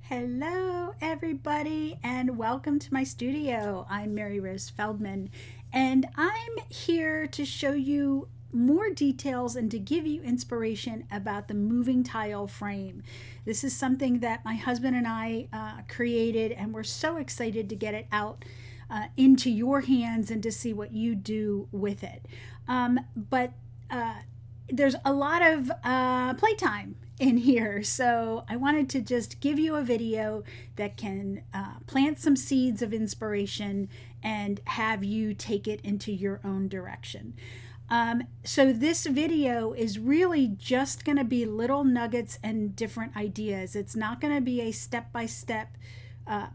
Hello everybody and welcome to my studio. I'm Mary Rose Feldman and I'm here to show you more details and to give you inspiration about the moving tile frame. This is something that my husband and I created, and we're so excited to get it out into your hands and to see what you do with it. But there's a lot of playtime in here, so I wanted to just give you a video that can plant some seeds of inspiration and have you take it into your own direction. So this video is really just going to be little nuggets and different ideas. It's not going to be a step-by-step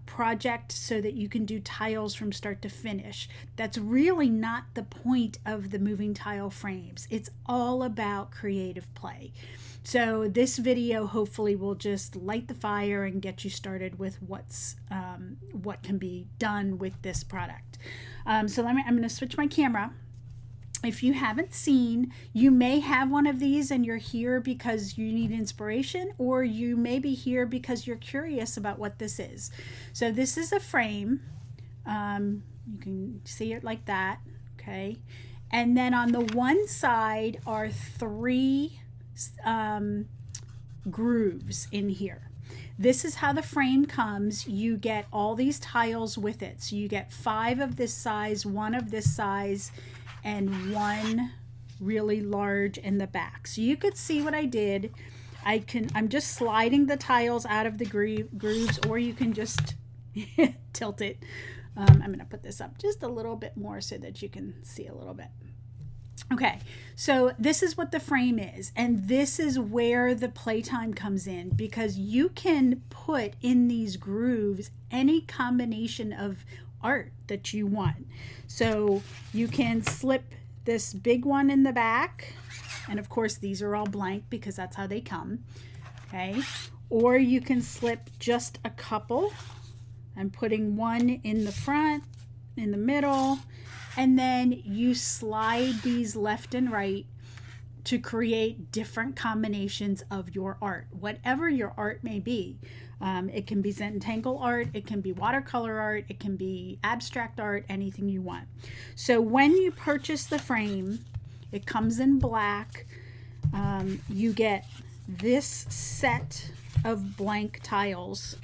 project so that you can do tiles from start to finish. That's really not the point of the moving tile frames. It's all about creative play. So this video hopefully will just light the fire and get you started with what can be done with this product. I'm going to switch my camera. If you haven't seen, you may have one of these and you're here because you need inspiration, or you may be here because you're curious about what this is. So this is a frame. You can see it like that, okay? And then on the one side are three grooves in here. This is how the frame comes. You get all these tiles with it. So you get 5 of this size, 1 of this size, and 1 really large in the back. So you could see what I did. I'm just sliding the tiles out of the grooves, or you can just tilt it. I'm going to put this up just a little bit more so that you can see a little bit. Okay, so this is what the frame is, and this is where the playtime comes in, because you can put in these grooves any combination of art that you want. So you can slip this big one in the back, and of course these are all blank because that's how they come, okay? Or you can slip just a couple. I'm putting one in the front, in the middle, and then you slide these left and right to create different combinations of your art, whatever your art may be. It can be Zentangle art, it can be watercolor art, it can be abstract art, anything you want. So when you purchase the frame, it comes in black. You get this set of blank tiles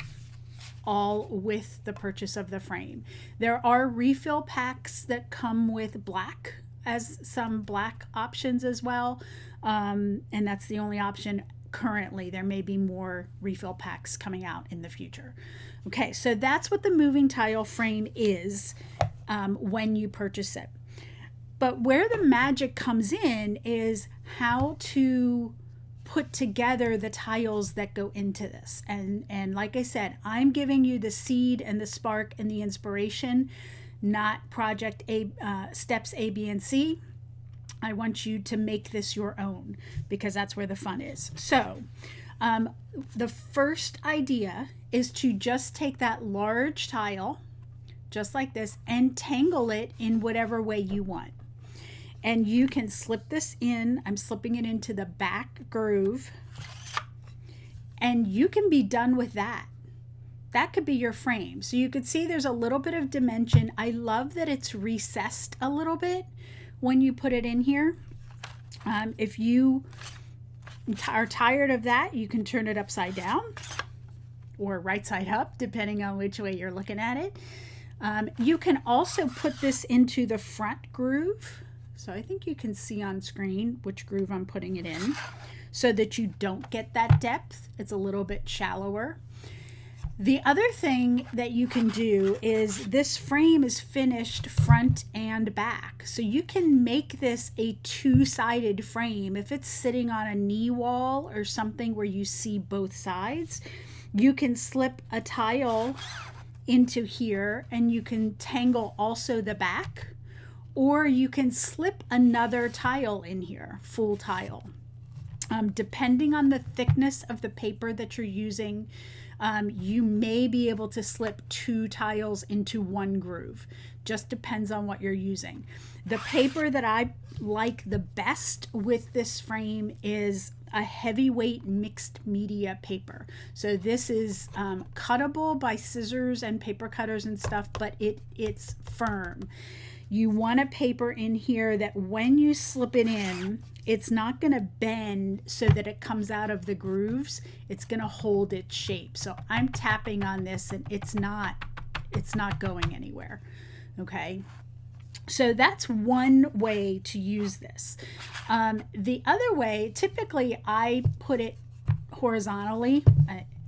all with the purchase of the frame. There are refill packs that come with black, as some black options as well, and that's the only option currently. There may be more refill packs coming out in the future. Okay, so that's what the moving tile frame is when you purchase it. But where the magic comes in is how to put together the tiles that go into this. And like I said, I'm giving you the seed and the spark and the inspiration, not project steps A, B, and C. I want you to make this your own, because that's where the fun is. So the first idea is to just take that large tile, just like this, and tangle it in whatever way you want. And you can slip this in. I'm slipping it into the back groove, and you can be done with that. That could be your frame. So you could see there's a little bit of dimension. I love that it's recessed a little bit when you put it in here. If you are tired of that, you can turn it upside down or right side up, depending on which way you're looking at it. You can also put this into the front groove. So I think you can see on screen which groove I'm putting it in, so that you don't get that depth. It's a little bit shallower. The other thing that you can do is, this frame is finished front and back. So you can make this a two-sided frame. If it's sitting on a knee wall or something where you see both sides, you can slip a tile into here and you can tangle also the back, or you can slip another tile in here, full tile. Depending on the thickness of the paper that you're using, you may be able to slip 2 tiles into 1 groove. Just depends on what you're using. The paper that I like the best with this frame is a heavyweight mixed media paper. So this is cuttable by scissors and paper cutters and stuff, but it's firm. You want a paper in here that when you slip it in, it's not going to bend so that it comes out of the grooves. It's going to hold its shape. So I'm tapping on this and it's not going anywhere. Okay. So that's one way to use this. The other way, typically I put it horizontally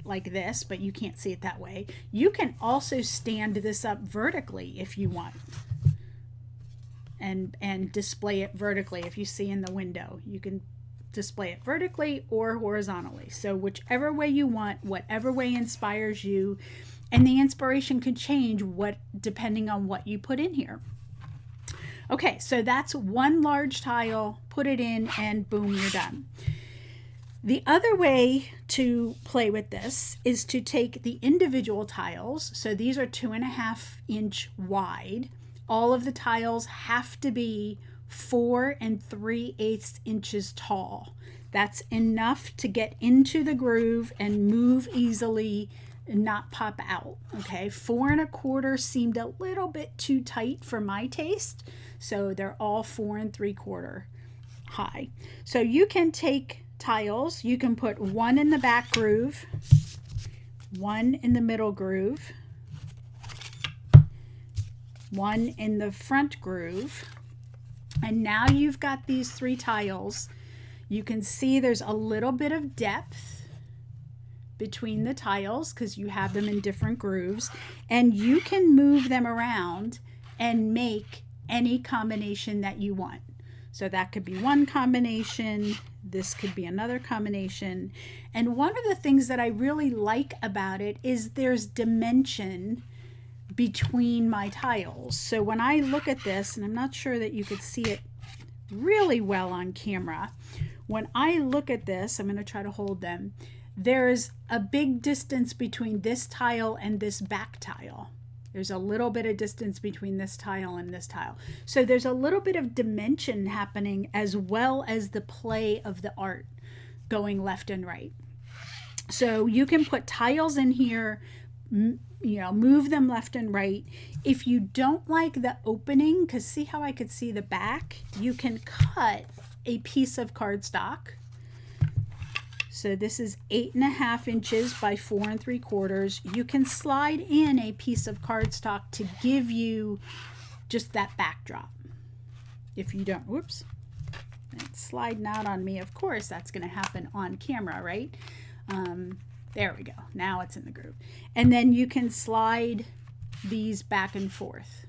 like this, but you can't see it that way. You can also stand this up vertically if you want, and display it vertically. If you see in the window, you can display it vertically or horizontally. So whichever way you want, whatever way inspires you, and the inspiration could change depending on what you put in here. Okay, so that's one large tile, put it in, and boom, you're done. The other way to play with this is to take the individual tiles. So these are 2.5 inch wide. All of the tiles have to be 4 3/8 inches tall. That's enough to get into the groove and move easily and not pop out. Okay, 4 1/4 seemed a little bit too tight for my taste, so they're all 4 3/4 high. So you can take tiles, you can put one in the back groove, one in the middle groove, one in the front groove, and now you've got these 3 tiles. You can see there's a little bit of depth between the tiles because you have them in different grooves, and you can move them around and make any combination that you want. So that could be one combination, this could be another combination. And one of the things that I really like about it is there's dimension between my tiles. So when I look at this, and I'm not sure that you could see it really well on camera, when I look at this, I'm going to try to hold them, there's a big distance between this tile and this back tile. There's a little bit of distance between this tile and this tile. So there's a little bit of dimension happening as well as the play of the art going left and right. So you can put tiles in here, move them left and right. If you don't like the opening, because see how I could see the back, you can cut a piece of cardstock. So this is 8.5 inches by 4 3/4. You can slide in a piece of cardstock to give you just that backdrop. If you don't, whoops, it's sliding out on me. Of course, that's going to happen on camera, right? There we go. Now it's in the groove. And then you can slide these back and forth.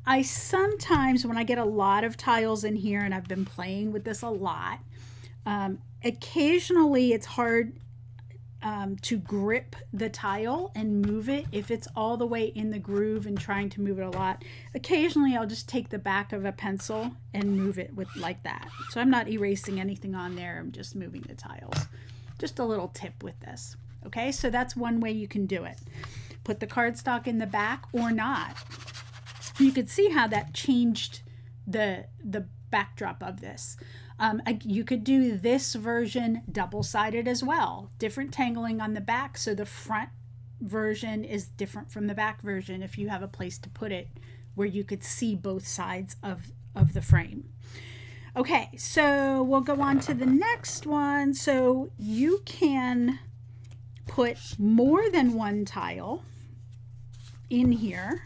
I sometimes, when I get a lot of tiles in here, and I've been playing with this a lot, occasionally it's hard to grip the tile and move it if it's all the way in the groove and trying to move it a lot. Occasionally I'll just take the back of a pencil and move it with like that. So I'm not erasing anything on there, I'm just moving the tiles. Just a little tip with this. Okay, so that's one way you can do it. Put the cardstock in the back or not. You could see how that changed the backdrop of this. You could do this version double-sided as well. Different tangling on the back, so the front version is different from the back version if you have a place to put it where you could see both sides of the frame. Okay, so we'll go on to the next one. So you can put more than one tile in here.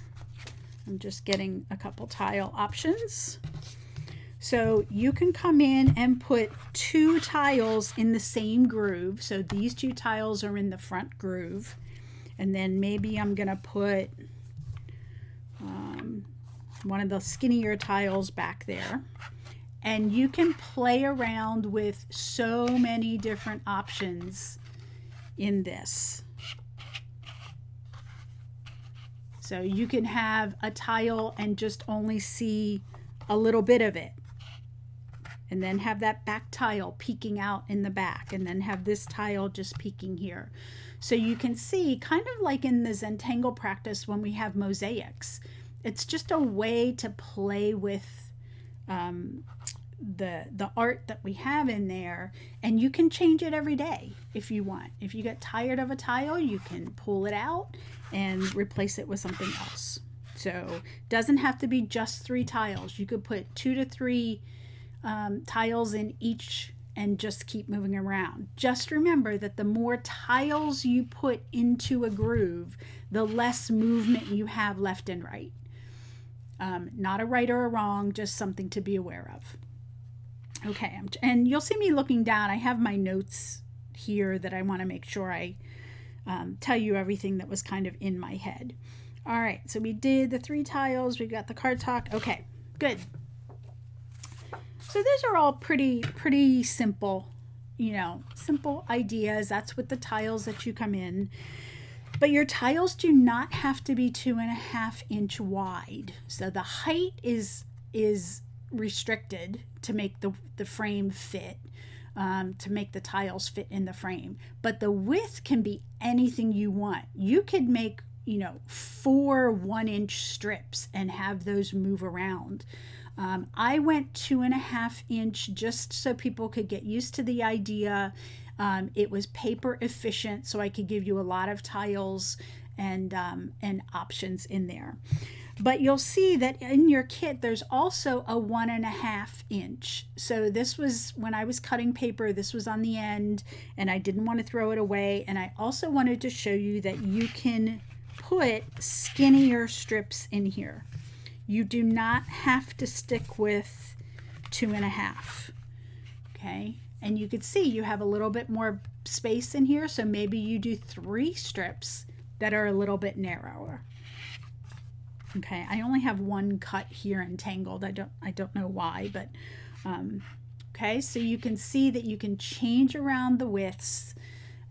I'm just getting a couple tile options. So you can come in and put 2 tiles in the same groove. So these 2 tiles are in the front groove. And then maybe I'm going to put one of the skinnier tiles back there. And you can play around with so many different options in this. So you can have a tile and just only see a little bit of it, and then have that back tile peeking out in the back, and then have this tile just peeking here. So you can see, kind of like in the Zentangle practice when we have mosaics, it's just a way to play with the art that we have in there, and you can change it every day if you want. If you get tired of a tile, you can pull it out and replace it with something else. So it doesn't have to be just 3 tiles. You could put 2 to 3 tiles in each and just keep moving around. Just remember that the more tiles you put into a groove, the less movement you have left and right. Not a right or a wrong, just something to be aware of. Okay, and you'll see me looking down. I have my notes here that I want to make sure I tell you everything that was kind of in my head. All right, so we did the 3 tiles. We got the cardstock. Okay, good. So these are all pretty simple, simple ideas. That's with the tiles that you come in. But your tiles do not have to be 2.5 inch wide. So the height is restricted to make the frame fit, to make the tiles fit in the frame. But the width can be anything you want. You could make 4 1-inch strips and have those move around. I went 2.5 inch just so people could get used to the idea. It was paper efficient, so I could give you a lot of tiles and options in there. But you'll see that in your kit, there's also a 1.5 inch. So this was, when I was cutting paper, this was on the end, and I didn't want to throw it away. And I also wanted to show you that you can put skinnier strips in here. You do not have to stick with 2.5. Okay, and you can see you have a little bit more space in here, so maybe you do 3 strips that are a little bit narrower. Okay, I only have 1 cut here and tangled. I don't know why, but okay, so you can see that you can change around the widths.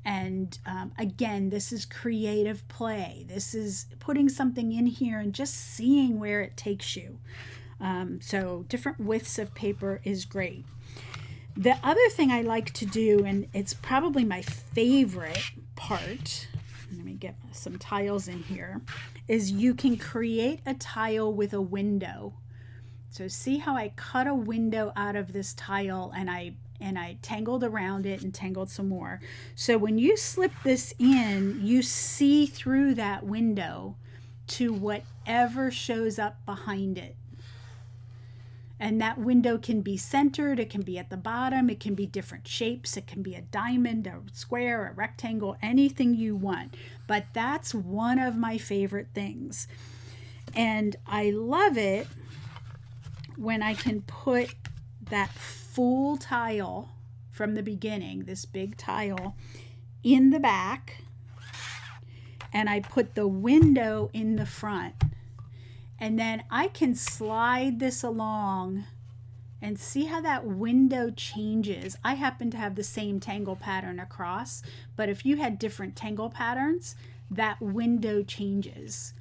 And again, this is creative play. This is putting something in here and just seeing where it takes you. So different widths of paper is great. The other thing I like to do, and it's probably my favorite part, let me get some tiles in here, is you can create a tile with a window. So see how I cut a window out of this tile, and I tangled around it and tangled some more. So when you slip this in, you see through that window to whatever shows up behind it. And that window can be centered, it can be at the bottom, it can be different shapes, it can be a diamond, a square, a rectangle, anything you want. But that's one of my favorite things. And I love it when I can put that full tile from the beginning, this big tile, in the back, and I put the window in the front. And then I can slide this along and see how that window changes. I happen to have the same tangle pattern across, but if you had different tangle patterns, that window changes.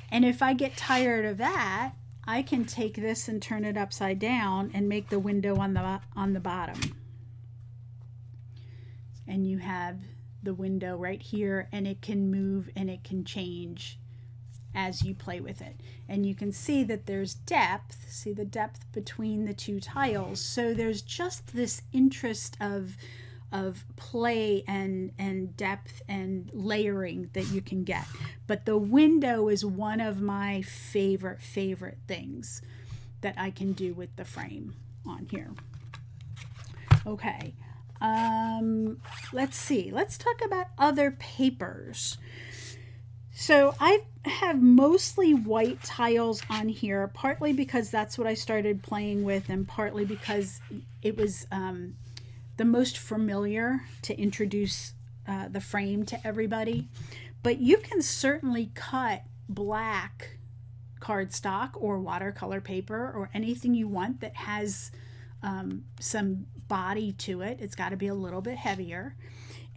And if I get tired of that, I can take this and turn it upside down and make the window on the bottom. And you have the window right here, and it can move and it can change as you play with it. And you can see that there's depth. See the depth between the 2 tiles. So there's just this interest of play and depth and layering that you can get. But the window is one of my favorite things that I can do with the frame on here. Okay, let's see. Let's talk about other papers. So I have mostly white tiles on here, partly because that's what I started playing with, and partly because it was the most familiar to introduce the frame to everybody. But you can certainly cut black cardstock or watercolor paper or anything you want that has some body to it. It's got to be a little bit heavier.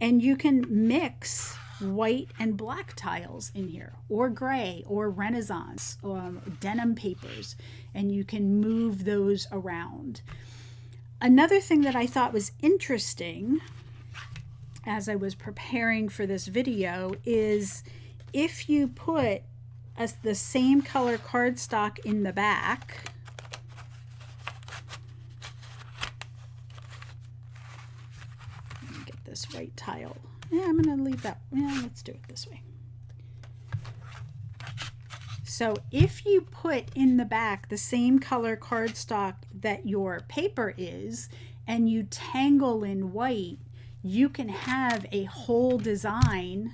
And you can mix white and black tiles in here, or gray, or Renaissance, or denim papers, and you can move those around. Another thing that I thought was interesting as I was preparing for this video is if you put the same color cardstock in the back, this white tile. Yeah, I'm going to leave that. Yeah, let's do it this way. So if you put in the back the same color cardstock that your paper is, and you tangle in white, you can have a whole design.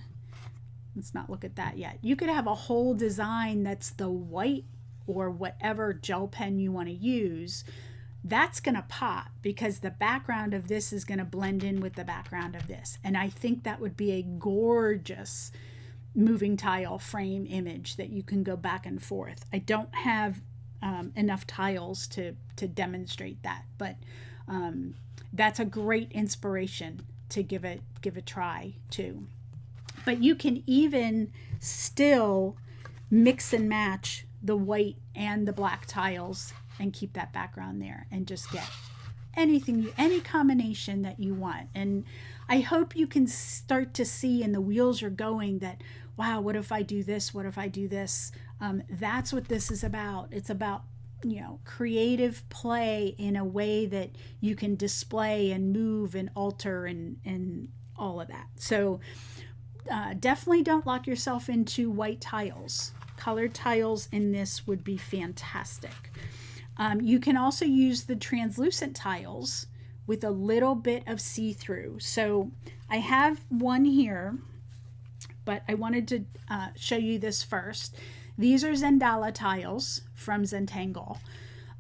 Let's not look at that yet. You could have a whole design that's the white or whatever gel pen you want to use. That's going to pop because the background of this is going to blend in with the background of this. And I think that would be a gorgeous moving tile frame image that you can go back and forth. I don't have enough tiles to demonstrate that, but that's a great inspiration to give a try too. But you can even still mix and match the white and the black tiles and keep that background there and just get anything, any combination that you want. And I hope you can start to see in the wheels are going that, wow, what if I do this? What if I do this? That's what this is about. It's about, you know, creative play in a way that you can display and move and alter and all of that. So definitely don't lock yourself into white tiles. Colored tiles in this would be fantastic. You can also use the translucent tiles with a little bit of see-through. So I have one here, but I wanted to show you this first. These are Zentangle tiles from Zentangle.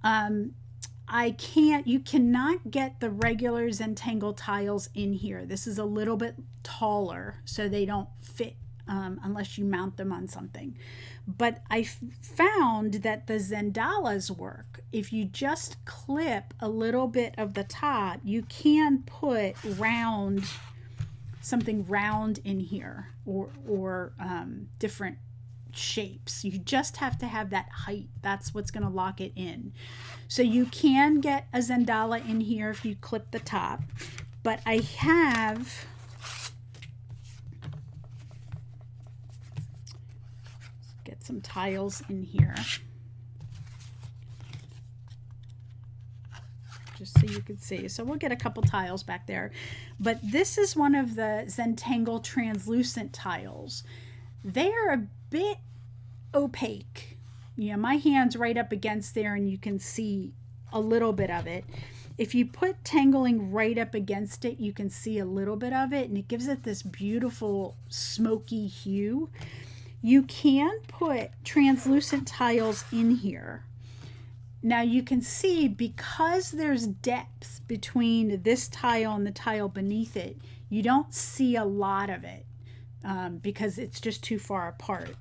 You cannot get the regular Zentangle tiles in here. This is a little bit taller, so they don't fit unless you mount them on something. But I found that the Zentangles work. If you just clip a little bit of the top, you can put something round in here, or different shapes. You just have to have that height. That's what's going to lock it in. So you can get a Zentangle in here if you clip the top, but I have get some tiles in here just so you can see. So we'll get a couple tiles back there, but this is one of the Zentangle translucent tiles. They are a bit opaque. You know, my hand's right up against there and you can see a little bit of it. If you put tangling right up against it, you can see a little bit of it, and it gives it this beautiful smoky hue. You can put translucent tiles in here. Now you can see, because there's depth between this tile and the tile beneath it, you don't see a lot of it. Because it's just too far apart.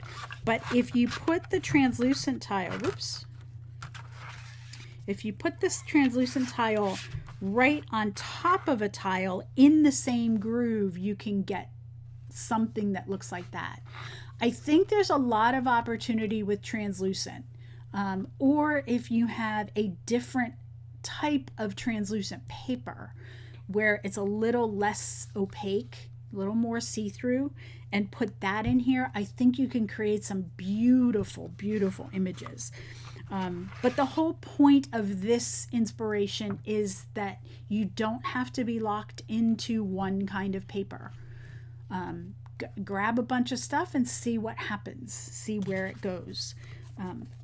But if you put the translucent tile, if you put this translucent tile right on top of a tile in the same groove, you can get something that looks like that. I think there's a lot of opportunity with translucent, or if you have a different type of translucent paper where it's a little less opaque, a little more see-through, and put that in here, I think you can create some beautiful, beautiful images. But the whole point of this inspiration is that you don't have to be locked into one kind of paper. Grab a bunch of stuff and see what happens, see where it goes.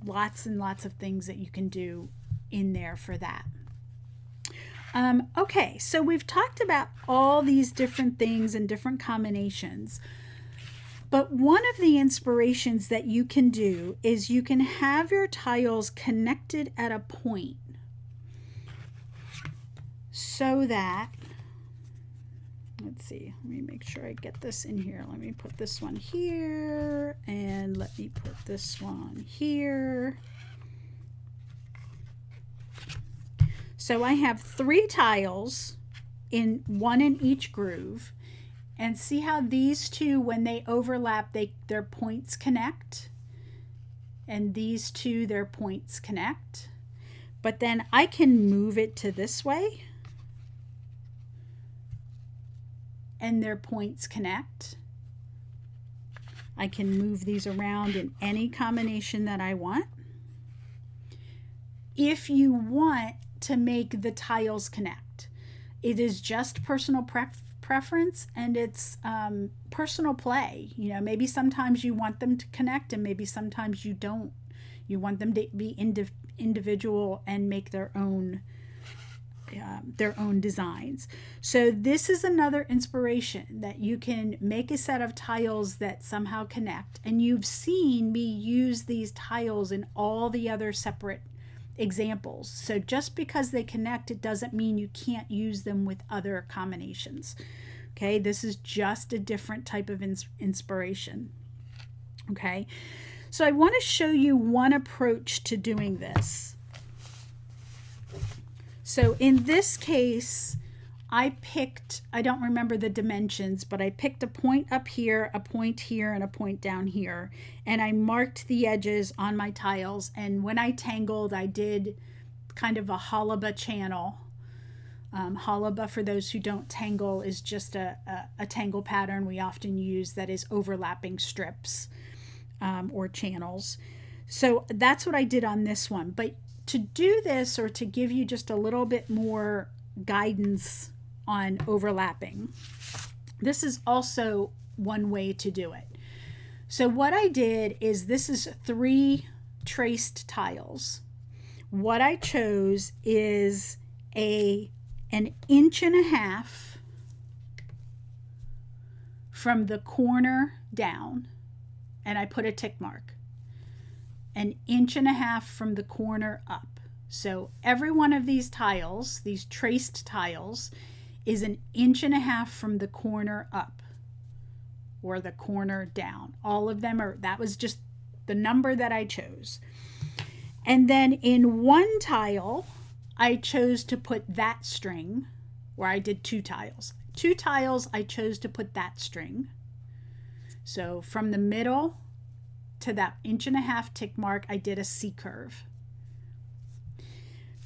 Lots and lots of things that you can do in there for that. Okay, so we've talked about all these different things and different combinations, but one of the inspirations that you can do is you can have your tiles connected at a point so that, let's see, let me make sure I get this in here. Let me put this one here, and let me put this one here. So I have 3 tiles, one in each groove, and see how these two, when they overlap, their points connect, and these two, their points connect. But then I can move it to this way, and their points connect. I can move these around in any combination that I want. If you want to make the tiles connect, it is just personal preference and it's personal play. You know, maybe sometimes you want them to connect and maybe sometimes you don't. You want them to be individual and make their own designs. So this is another inspiration that you can make a set of tiles that somehow connect, and you've seen me use these tiles in all the other separate examples. So just because they connect, it doesn't mean you can't use them with other combinations. Okay, this is just a different type of inspiration. Okay, so I want to show you one approach to doing this. So in this case, I don't remember the dimensions, but I picked a point up here, a point here, and a point down here. And I marked the edges on my tiles. And when I tangled, I did kind of a halaba channel. Halaba, for those who don't tangle, is just a tangle pattern we often use that is overlapping strips or channels. So that's what I did on this one. But to do this, or to give you just a little bit more guidance on overlapping, this is also one way to do it. So what I did is, this is 3 traced tiles. What I chose is an 1.5 inches from the corner down, and I put a tick mark. 1.5 inches from the corner up. So every one of these tiles, these traced tiles, is 1.5 inches from the corner up or the corner down. All of them are, that was just the number that I chose. And then in one tile, I chose to put that string, where I did 2 tiles. 2 tiles, I chose to put that string. So from the middle to that 1.5 inch tick mark, I did a C curve.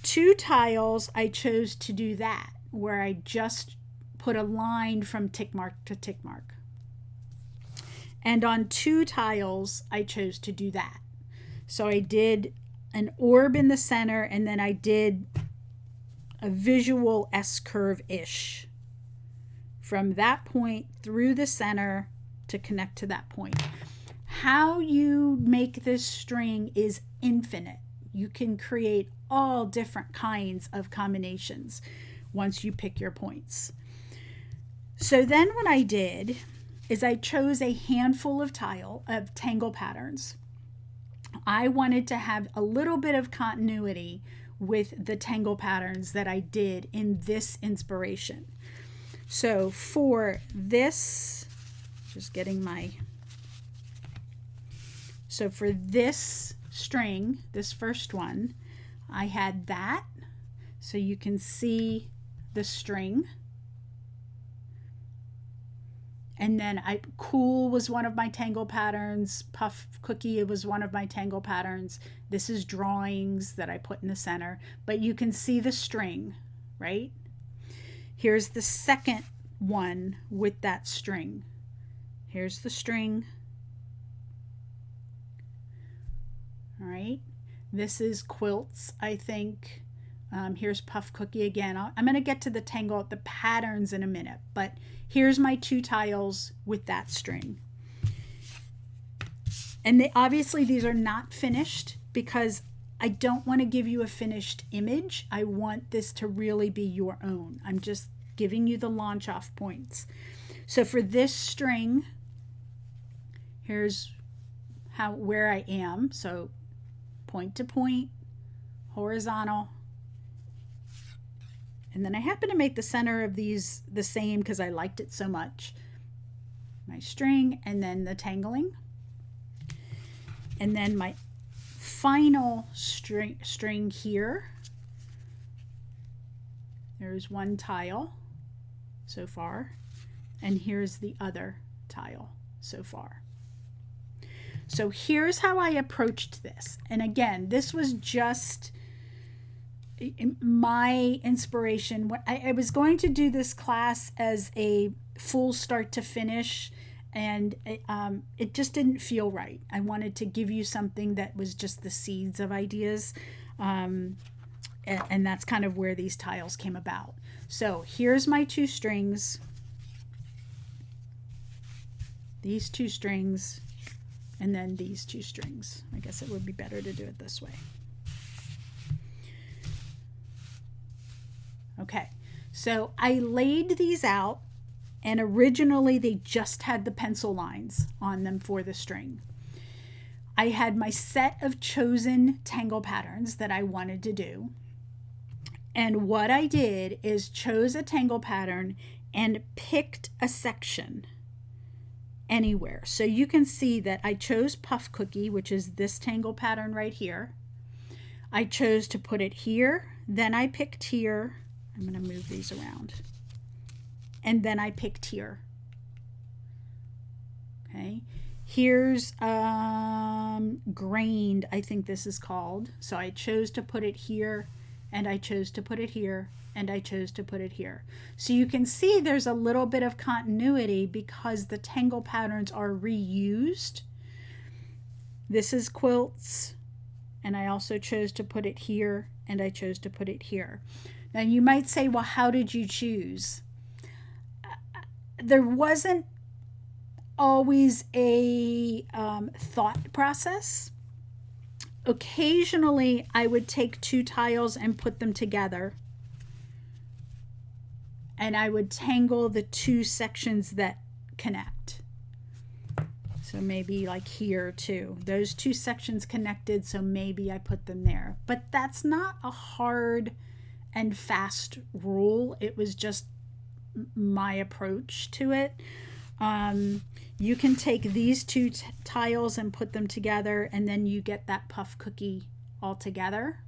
2 tiles, I chose to do that, where I just put a line from tick mark to tick mark. And on 2 tiles, I chose to do that. So I did an orb in the center, and then I did a visual S curve-ish from that point through the center to connect to that point. How you make this string is infinite. You can create all different kinds of combinations once you pick your points. So then what I did is I chose a handful of tangle patterns. I wanted to have a little bit of continuity with the tangle patterns that I did in this inspiration. So for this, just getting my, so for this string, this first one, I had that. So you can see the string. And then Cool was one of my tangle patterns. Puff Cookie was one of my tangle patterns. This is Drawings that I put in the center. But you can see the string, right? Here's the second one with that string. Here's the string. All right. This is Quilts, I think. Here's Puff Cookie again. I'm going to get to the patterns in a minute, but here's my 2 tiles with that string. And obviously these are not finished because I don't want to give you a finished image. I want this to really be your own. I'm just giving you the launch off points. So for this string, here's where I am. So point to point, horizontal. And then I happen to make the center of these the same because I liked it so much. My string, and then the tangling. And then my final string here. There's one tile so far. And here's the other tile so far. So here's how I approached this. And again, this was just my inspiration. I was going to do this class as a full start to finish, and it just didn't feel right. I wanted to give you something that was just the seeds of ideas, and that's kind of where these tiles came about. So here's my 2 strings. these 2 strings, and then these 2 strings. I guess it would be better to do it this way. Okay, so I laid these out, and originally they just had the pencil lines on them for the string. I had my set of chosen tangle patterns that I wanted to do. And what I did is chose a tangle pattern and picked a section anywhere. So you can see that I chose Puff Cookie, which is this tangle pattern right here. I chose to put it here. Then I picked here. I'm going to move these around. And then I picked here. Okay. Here's grained, I think this is called. So I chose to put it here, and I chose to put it here, and I chose to put it here. So you can see there's a little bit of continuity because the tangle patterns are reused. This is quilts, and I also chose to put it here, and I chose to put it here. Now you might say, well, how did you choose? There wasn't always a thought process. Occasionally I would take 2 tiles and put them together, and I would tangle the 2 sections that connect. So maybe like here too, those 2 sections connected, so maybe I put them there. But that's not a hard and fast rule. It was just my approach to it. You can take these 2 tiles and put them together, and then you get that puff cookie all together.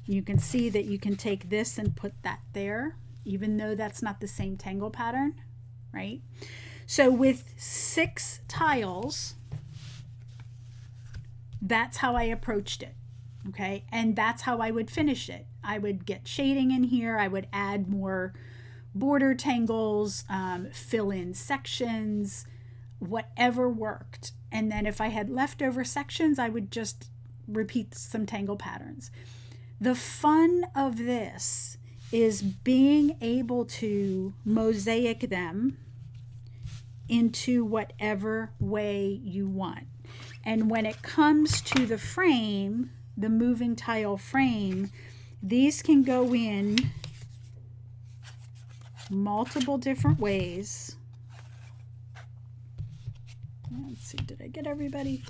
You can see that you can take this and put that there, even though that's not the same tangle pattern, right? So with 6 tiles, that's how I approached it, okay? And that's how I would finish it. I would get shading in here. I would add more border tangles, fill in sections, whatever worked. And then if I had leftover sections, I would just repeat some tangle patterns. The fun of this is being able to mosaic them into whatever way you want. And when it comes to the frame, the moving tile frame, these can go in multiple different ways. Let's see, did I get everybody?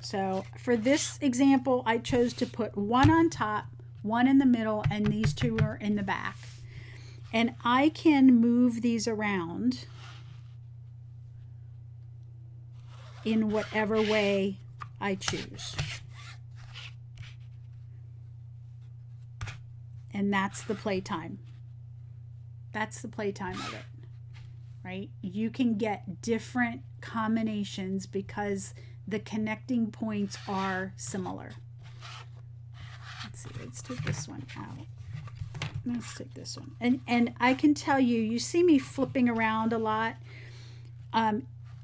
So for this example, I chose to put 1 on top, 1 in the middle, and these 2 are in the back. And I can move these around in whatever way I choose. And that's the playtime. That's the playtime of it, right? You can get different combinations because the connecting points are similar. Let's see, let's take this one out. Let's take this one. And I can tell you, you see me flipping around a lot.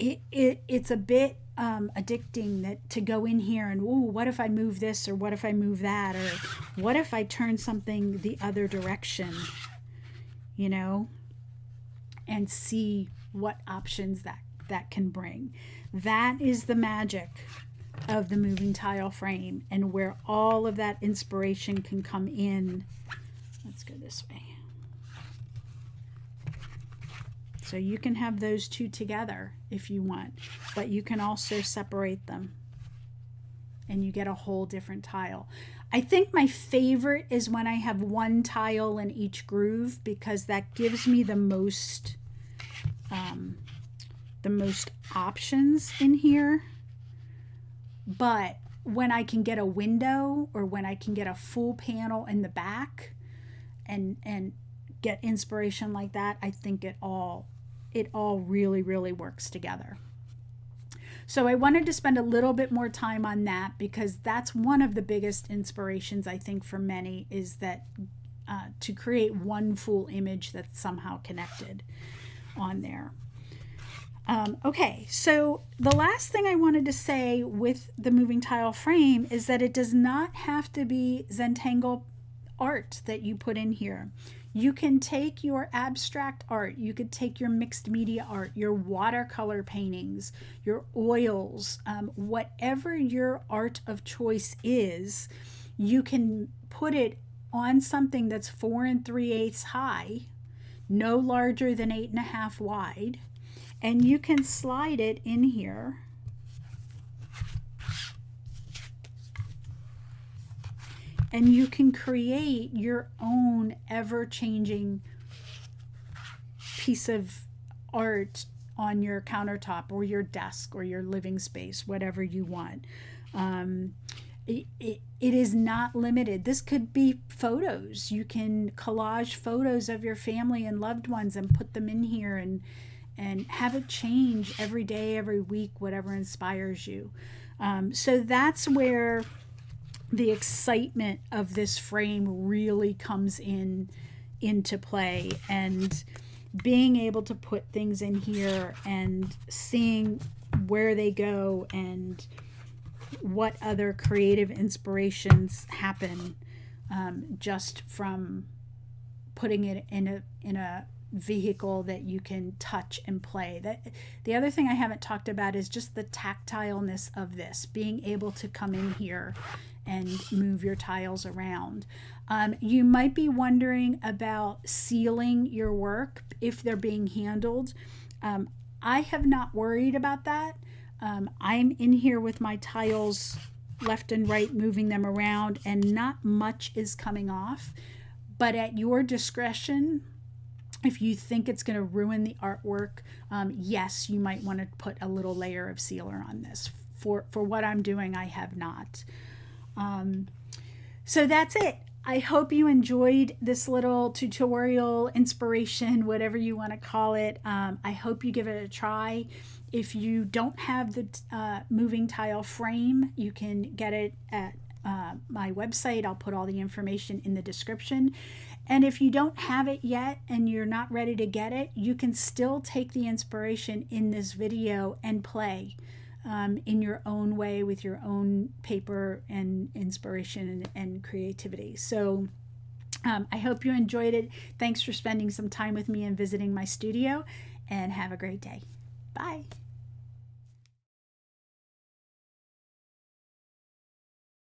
It's a bit addicting to go in here and, ooh, what if I move this, or what if I move that, or what if I turn something the other direction, you know, and see what options that can bring. That is the magic of the moving tile frame, and where all of that inspiration can come in. Let's go this way. So you can have those 2 together if you want, but you can also separate them and you get a whole different tile. I think my favorite is when I have 1 tile in each groove, because that gives me the most options in here. But when I can get a window, or when I can get a full panel in the back and get inspiration like that, I think it all really, really works together. So I wanted to spend a little bit more time on that, because that's one of the biggest inspirations, I think, for many, is that to create one full image that's somehow connected on there. Okay, so the last thing I wanted to say with the moving tile frame is that it does not have to be Zentangle art that you put in here. You can take your abstract art, you could take your mixed media art, your watercolor paintings, your oils, whatever your art of choice is, you can put it on something that's 4 3/8 high, no larger than 8.5 wide, and you can slide it in here. And you can create your own ever-changing piece of art on your countertop or your desk or your living space, whatever you want. It is not limited. This could be photos. You can collage photos of your family and loved ones and put them in here and have it change every day, every week, whatever inspires you. So that's where the excitement of this frame really comes into play, and being able to put things in here and seeing where they go and what other creative inspirations happen just from putting it in a vehicle that you can touch and play. The other thing I haven't talked about is just the tactileness of this, being able to come in here and move your tiles around. You might be wondering about sealing your work if they're being handled. I have not worried about that. I'm in here with my tiles left and right, moving them around, and not much is coming off. But at your discretion, if you think it's going to ruin the artwork, yes, you might want to put a little layer of sealer on this. For what I'm doing, I have not. So that's it. I hope you enjoyed this little tutorial, inspiration, whatever you want to call it. I hope you give it a try. If you don't have the moving tile frame, you can get it at my website. I'll put all the information in the description. And if you don't have it yet and you're not ready to get it, you can still take the inspiration in this video and play in your own way with your own paper and inspiration and creativity. So I hope you enjoyed it. Thanks for spending some time with me and visiting my studio, and have a great day. Bye.